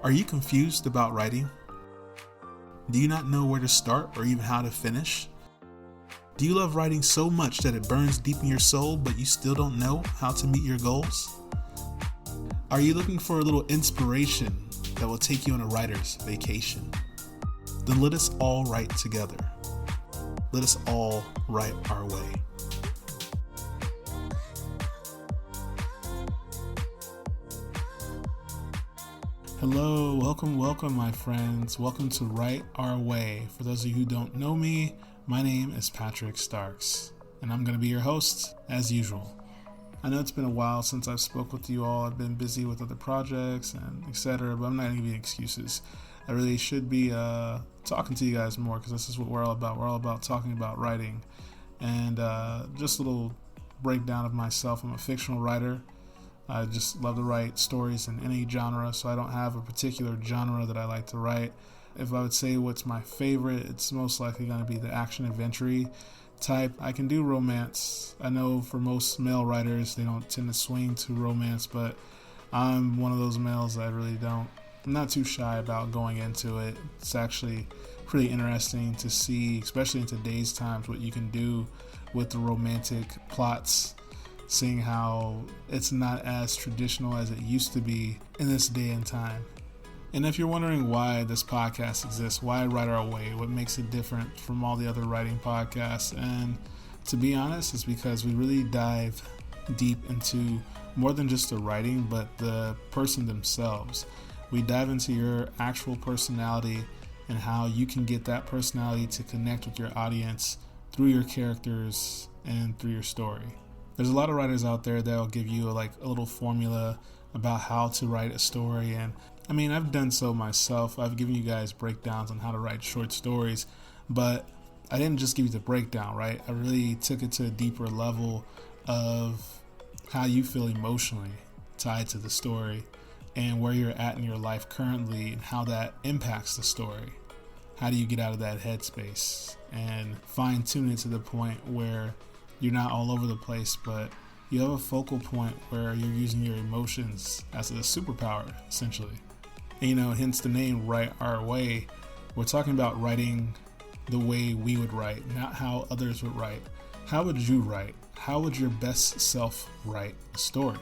Are you confused about writing? Do you not know where to start or even how to finish? Do you love writing so much that it burns deep in your soul, but you still don't know how to meet your goals? Are you looking for a little inspiration that will take you on a writer's vacation? Then let us all write together. Let us all write our way. Hello, welcome my friends. Welcome to Write Our Way. For those of you who don't know me, my name is Patrick Starks, and I'm going to be your host as usual. I know it's been a while since I've spoke with you all. I've been busy with other projects and etc., but I'm not going to give you excuses. I really should be talking to you guys more because this is what we're all about. We're all about talking about writing. And just a little breakdown of myself. I'm a fictional writer. I just love to write stories in any genre, so I don't have a particular genre that I like to write. If I would say what's my favorite, it's most likely going to be the action-adventure type. I can do romance. I know for most male writers, they don't tend to swing to romance, but I'm one of those males that I'm not too shy about going into it. It's actually pretty interesting to see, especially in today's times, what you can do with the romantic plots, seeing how it's not as traditional as it used to be in this day and time. And if you're wondering why this podcast exists, why Write Our Way, what makes it different from all the other writing podcasts, and to be honest, it's because we really dive deep into more than just the writing, but the person themselves. We dive into your actual personality and how you can get that personality to connect with your audience through your characters and through your story. There's a lot of writers out there that will give you a little formula about how to write a story, and I mean, I've done so myself. I've given you guys breakdowns on how to write short stories, but I didn't just give you the breakdown, right? I really took it to a deeper level of how you feel emotionally tied to the story and where you're at in your life currently and how that impacts the story. How do you get out of that headspace and fine tune it to the point where you're not all over the place, but you have a focal point where you're using your emotions as a superpower, essentially. And hence the name Write Our Way. We're talking about writing the way we would write, not how others would write. How would you write? How would your best self write a story?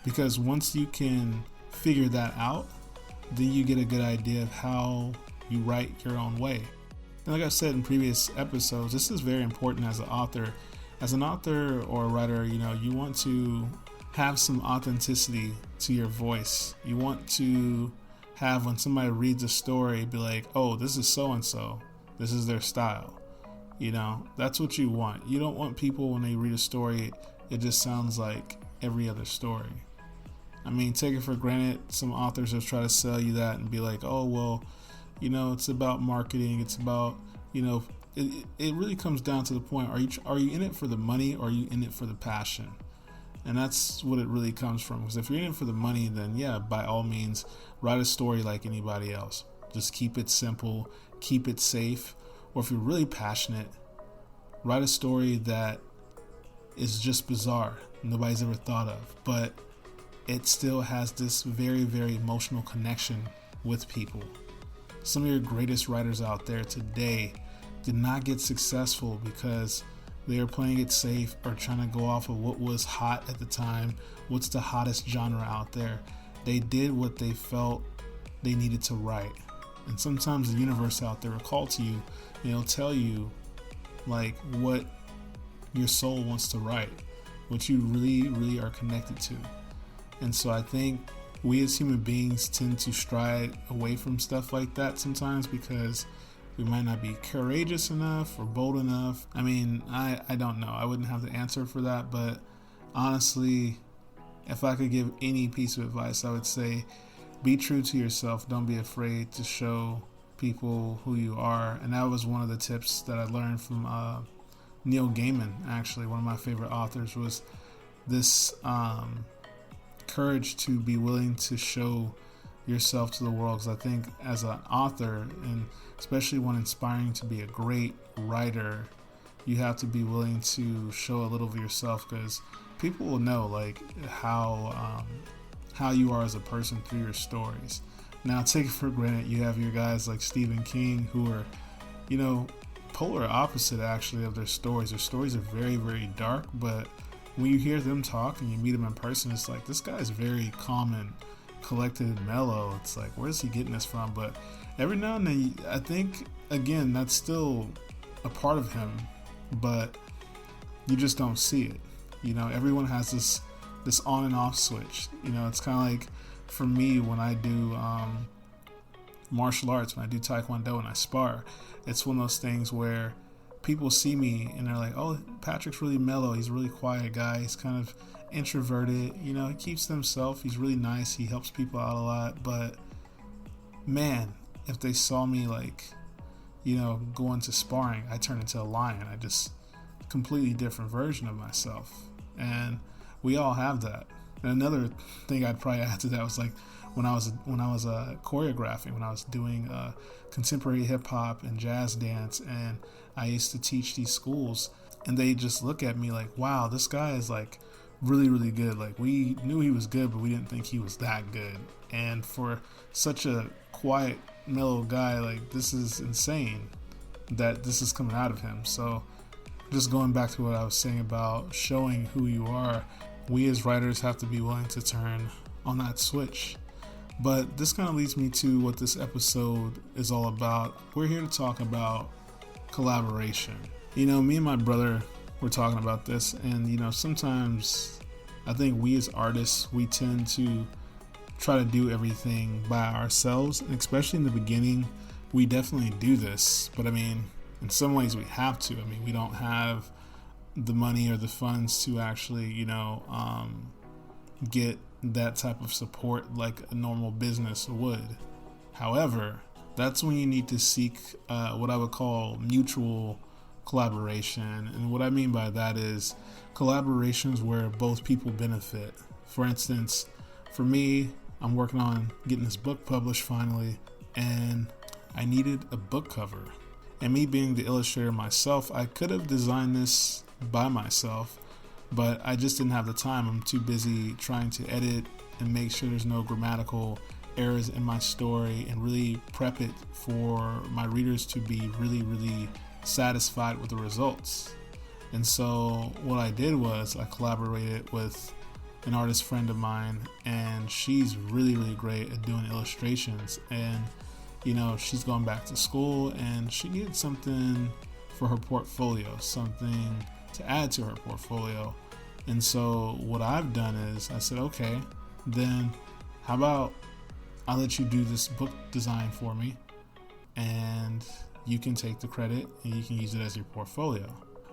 Because once you can figure that out, then you get a good idea of how you write your own way. And like I've said in previous episodes, this is very important as an author. As an author or a writer, you want to have some authenticity to your voice. You want to have, when somebody reads a story, be like, oh, this is so-and-so. This is their style. That's what you want. You don't want people, when they read a story, it just sounds like every other story. I mean, take it for granted, some authors will try to sell you that and be like, oh, well, it's about marketing. It's about, it really comes down to the point. Are you in it for the money or are you in it for the passion? And that's what it really comes from. Because if you're in it for the money, then yeah, by all means, write a story like anybody else. Just keep it simple, keep it safe. Or if you're really passionate, write a story that is just bizarre, nobody's ever thought of, but it still has this very, very emotional connection with people. Some of your greatest writers out there today did not get successful because they are playing it safe or trying to go off of what was hot at the time, what's the hottest genre out there. They did what they felt they needed to write. And sometimes the universe out there will call to you, tell you what your soul wants to write, what you really, really are connected to. And so I think we as human beings tend to stride away from stuff like that sometimes because we might not be courageous enough or bold enough. I mean, I don't know. I wouldn't have the answer for that. But honestly, if I could give any piece of advice, I would say be true to yourself. Don't be afraid to show people who you are. And that was one of the tips that I learned from Neil Gaiman, actually. One of my favorite authors was this courage to be willing to show yourself to the world, because I think as an author, and especially when inspiring to be a great writer, you have to be willing to show a little of yourself, because people will know how you are as a person through your stories. Now, take it for granted, you have your guys like Stephen King who are, polar opposite actually of their stories. Their stories are very, very dark, but when you hear them talk and you meet them in person, it's like, this guy is very calm and collected and mellow. It's like, where's he getting this from? But every now and then, I think, again, that's still a part of him, but you just don't see it. Everyone has this on and off switch. It's kind of like, for me, when I do martial arts, when I do Taekwondo and I spar, it's one of those things where people see me and they're like, oh, Patrick's really mellow. He's a really quiet guy. He's kind of introverted. He keeps to himself. He's really nice. He helps people out a lot. But man, if they saw me go into sparring, I turn into a lion. I just completely different version of myself. And we all have that. And another thing I'd probably add to that was like when I was choreographing, when I was doing contemporary hip hop and jazz dance, and I used to teach these schools, and they just look at me like, wow, this guy is like really, really good. Like, we knew he was good, but we didn't think he was that good. And for such a quiet, mellow guy, like, this is insane that this is coming out of him. So just going back to what I was saying about showing who you are, we as writers have to be willing to turn on that switch. But this kind of leads me to what this episode is all about. We're here to talk about collaboration. Me and my brother were talking about this, and sometimes I think we as artists, we tend to try to do everything by ourselves, and especially in the beginning, we definitely do this. But in some ways we have to. We don't have the money or the funds to actually, get that type of support like a normal business would. However, that's when you need to seek what I would call mutual collaboration. And what I mean by that is collaborations where both people benefit. For instance, for me, I'm working on getting this book published finally, and I needed a book cover. And me being the illustrator myself, I could have designed this by myself, but I just didn't have the time. I'm too busy trying to edit and make sure there's no grammatical errors in my story and really prep it for my readers to be really, really satisfied with the results. And so what I did was I collaborated with an artist friend of mine, and she's really, really great at doing illustrations. And she's going back to school, and she needed something for her portfolio, something to add to her portfolio. And so what I've done is I said, okay, then how about I let you do this book design for me, and you can take the credit and you can use it as your portfolio,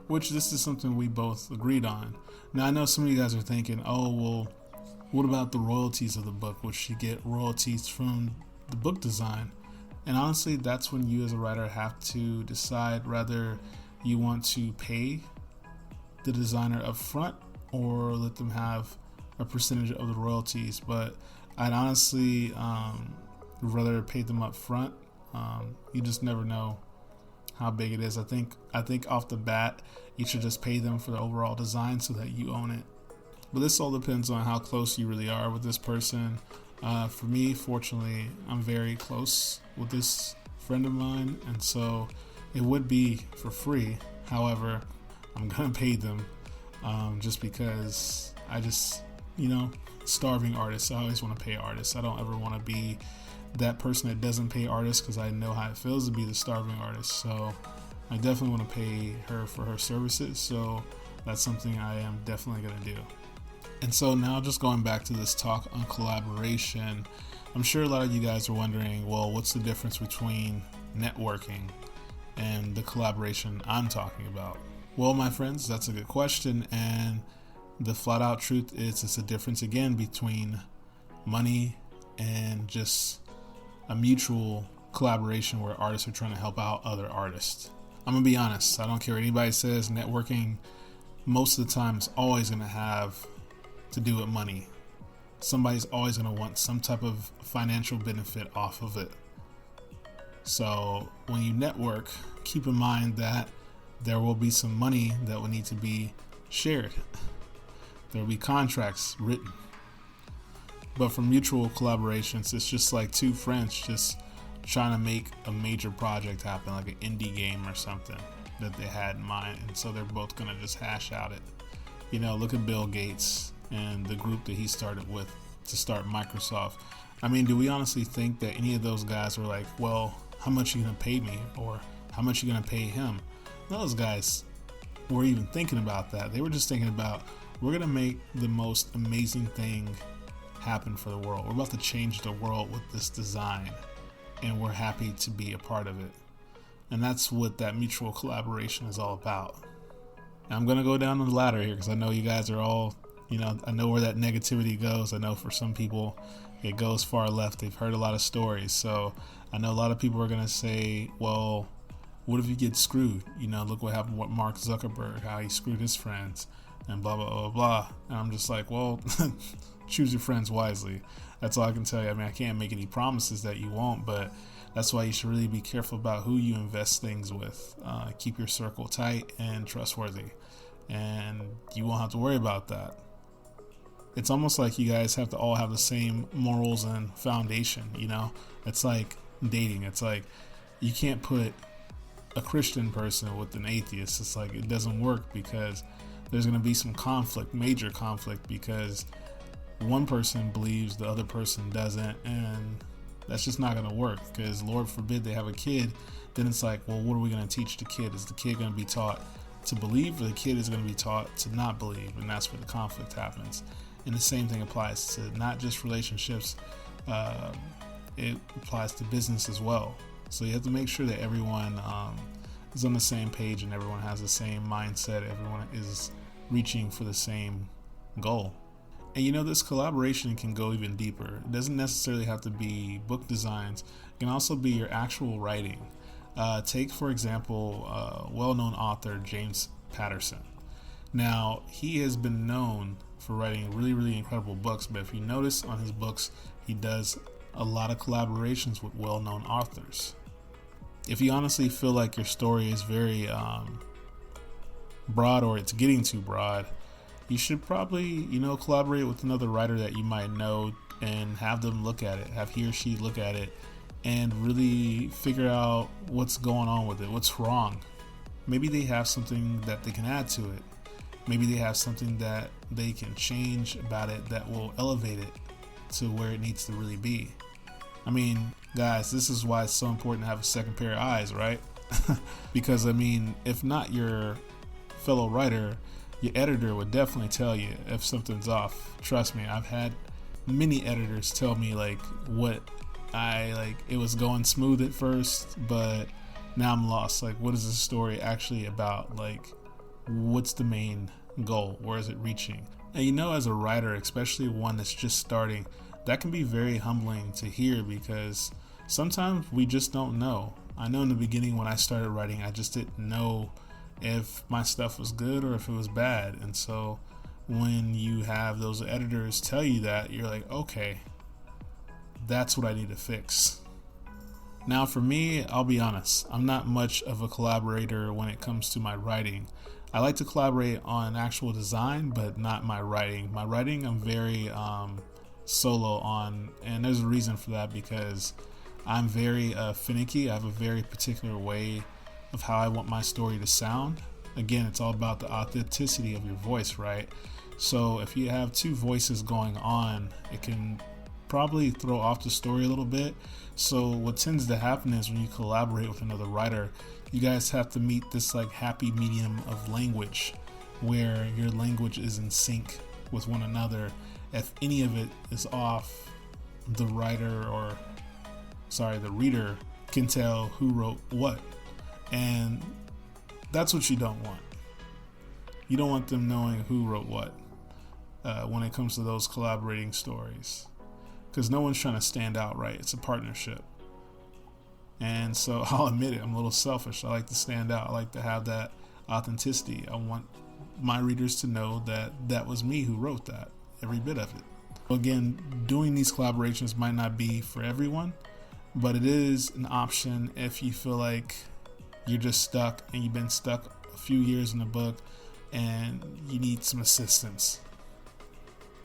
which this is something we both agreed on. Now, I know some of you guys are thinking, oh, well, what about the royalties of the book? Would she get royalties from the book design? And honestly, that's when you as a writer have to decide whether you want to pay the designer up front or let them have a percentage of the royalties. But I'd honestly rather pay them up front. You just never know how big it is. I think off the bat, you should just pay them for the overall design so that you own it. But this all depends on how close you really are with this person. For me, fortunately, I'm very close with this friend of mine, and so it would be for free. However, I'm gonna pay them just because I just, starving artists. I always want to pay artists. I don't ever want to be that person that doesn't pay artists, because I know how it feels to be the starving artist. So I definitely want to pay her for her services. So that's something I am definitely going to do. And so now, just going back to this talk on collaboration, I'm sure a lot of you guys are wondering, well, what's the difference between networking and the collaboration I'm talking about? Well, my friends, that's a good question. And the flat out truth is it's a difference again between money and just a mutual collaboration where artists are trying to help out other artists. I'm going to be honest. I don't care what anybody says. Networking, most of the time, is always going to have to do with money. Somebody's always going to want some type of financial benefit off of it. So when you network, keep in mind that there will be some money that will need to be shared. There will be contracts written. But for mutual collaborations, it's just like two friends just trying to make a major project happen, like an indie game or something that they had in mind. And so they're both going to just hash out it. You know, look at Bill Gates and the group that he started with to start Microsoft. I mean, do we honestly think that any of those guys were like, well, how much are you going to pay me? Or how much are you going to pay him? Those guys were even thinking about that. They were just thinking about, we're going to make the most amazing thing happen for the world. We're about to change the world with this design, and we're happy to be a part of it. And that's what that mutual collaboration is all about. Now, I'm going to go down the ladder here because I know you guys are all, I know where that negativity goes. I know for some people it goes far left. They've heard a lot of stories. So I know a lot of people are going to say, well, what if you get screwed? Look what happened with Mark Zuckerberg, how he screwed his friends and blah, blah, blah, blah. And I'm just like, well, choose your friends wisely. That's all I can tell you. I mean, I can't make any promises that you won't, but that's why you should really be careful about who you invest things with. Keep your circle tight and trustworthy, and you won't have to worry about that. It's almost like you guys have to all have the same morals and foundation, It's like dating. It's like you can't put a Christian person with an atheist. It's like it doesn't work because there's going to be some conflict, major conflict, because one person believes the other person doesn't, and that's just not going to work because Lord forbid they have a kid. Then it's like, well, what are we going to teach the kid? Is the kid going to be taught to believe, or the kid is going to be taught to not believe? And that's where the conflict happens. And the same thing applies to not just relationships, it applies to business as well. So you have to make sure that everyone is on the same page and everyone has the same mindset. Everyone is reaching for the same goal. And this collaboration can go even deeper. It doesn't necessarily have to be book designs. It can also be your actual writing. Take, for example, well-known author James Patterson. Now, he has been known for writing really, really incredible books, but if you notice on his books, he does a lot of collaborations with well-known authors. If you honestly feel like your story is very broad, or it's getting too broad, you should probably, collaborate with another writer that you might know and have them look at it, have he or she look at it and really figure out what's going on with it, what's wrong. Maybe they have something that they can add to it. Maybe they have something that they can change about it that will elevate it to where it needs to really be. I mean, guys, this is why it's so important to have a second pair of eyes, right? Because, if not your fellow writer, your editor would definitely tell you if something's off. Trust me, I've had many editors tell me it was going smooth at first, but now I'm lost. What is this story actually about? What's the main goal? Where is it reaching? And as a writer, especially one that's just starting, that can be very humbling to hear because sometimes we just don't know. I know in the beginning when I started writing, I just didn't know if my stuff was good or if it was bad. And so when you have those editors tell you that, you're like, okay, that's what I need to fix. Now for me, I'll be honest, I'm not much of a collaborator when it comes to my writing. I like to collaborate on actual design, but not my writing. My writing, I'm very solo on, and there's a reason for that because I'm very finicky. I have a very particular way of how I want my story to sound. Again, it's all about the authenticity of your voice, right? So if you have two voices going on, it can probably throw off the story a little bit. So what tends to happen is when you collaborate with another writer, you guys have to meet this happy medium of language where your language is in sync with one another. If any of it is off, the reader can tell who wrote what. And that's what you don't want. You don't want them knowing who wrote what when it comes to those collaborating stories. Because no one's trying to stand out, right? It's a partnership. And so I'll admit it, I'm a little selfish. I like to stand out. I like to have that authenticity. I want my readers to know that that was me who wrote that, every bit of it. Again, doing these collaborations might not be for everyone, but it is an option if you feel like you're just stuck and you've been stuck a few years in a book and you need some assistance.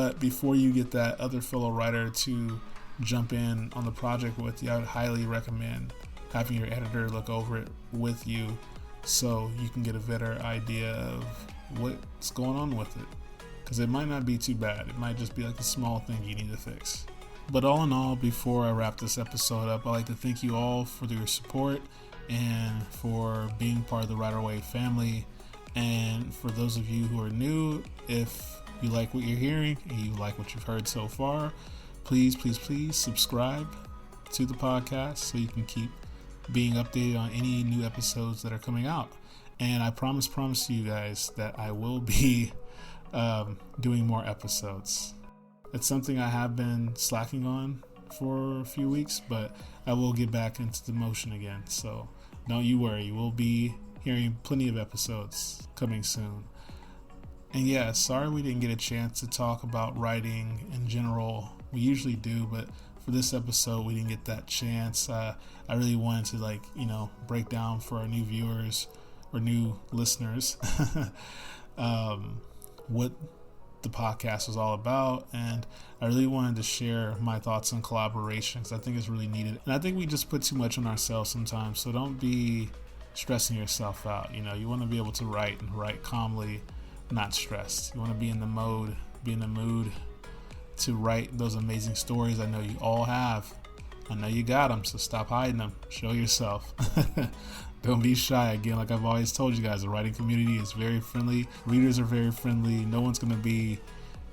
But before you get that other fellow writer to jump in on the project with you, I would highly recommend having your editor look over it with you so you can get a better idea of what's going on with it. Because it might not be too bad. It might just be like a small thing you need to fix. But all in all, before I wrap this episode up, I'd like to thank you all for your support and for being part of the Write Our Way family. And for those of you who are new, if you like what you're hearing and you like what you've heard so far, please subscribe to the podcast so you can keep being updated on any new episodes that are coming out. And I promise you guys that I will be doing more episodes. It's something I have been slacking on for a few weeks, but I will get back into the motion again. So don't you worry, you will be hearing plenty of episodes coming soon. And yeah, sorry we didn't get a chance to talk about writing in general. We usually do, but for this episode we didn't get that chance. I really wanted to break down for our new viewers or new listeners what the podcast was all about, and I really wanted to share my thoughts on collaboration because I think it's really needed. And I think we just put too much on ourselves sometimes, so don't be stressing yourself out. You want to be able to write and write calmly, not stressed. You want to be in the mood to write those amazing stories I know you all have. I know you got them, so stop hiding them. Show yourself. Don't be shy. Again, like I've always told you guys, the writing community is very friendly. Readers are very friendly. No one's going to be,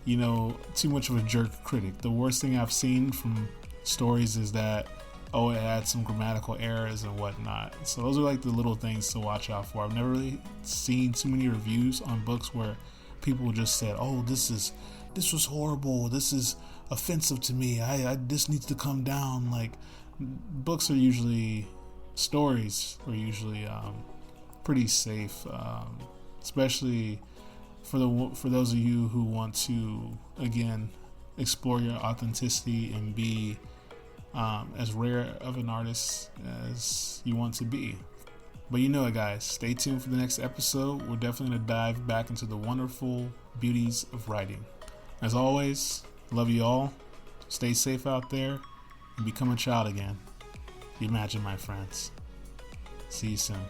too much of a jerk critic. The worst thing I've seen from stories is that, it had some grammatical errors and whatnot. So those are like the little things to watch out for. I've never really seen too many reviews on books where people just said, this was horrible. This is offensive to me. This needs to come down. Like, books are usually... stories are usually pretty safe, especially for those of you who want to, again, explore your authenticity and be as rare of an artist as you want to be. But you know it, guys. Stay tuned for the next episode. We're definitely going to dive back into the wonderful beauties of writing. As always, love you all. Stay safe out there and become a child again. Imagine, my friends. See you soon.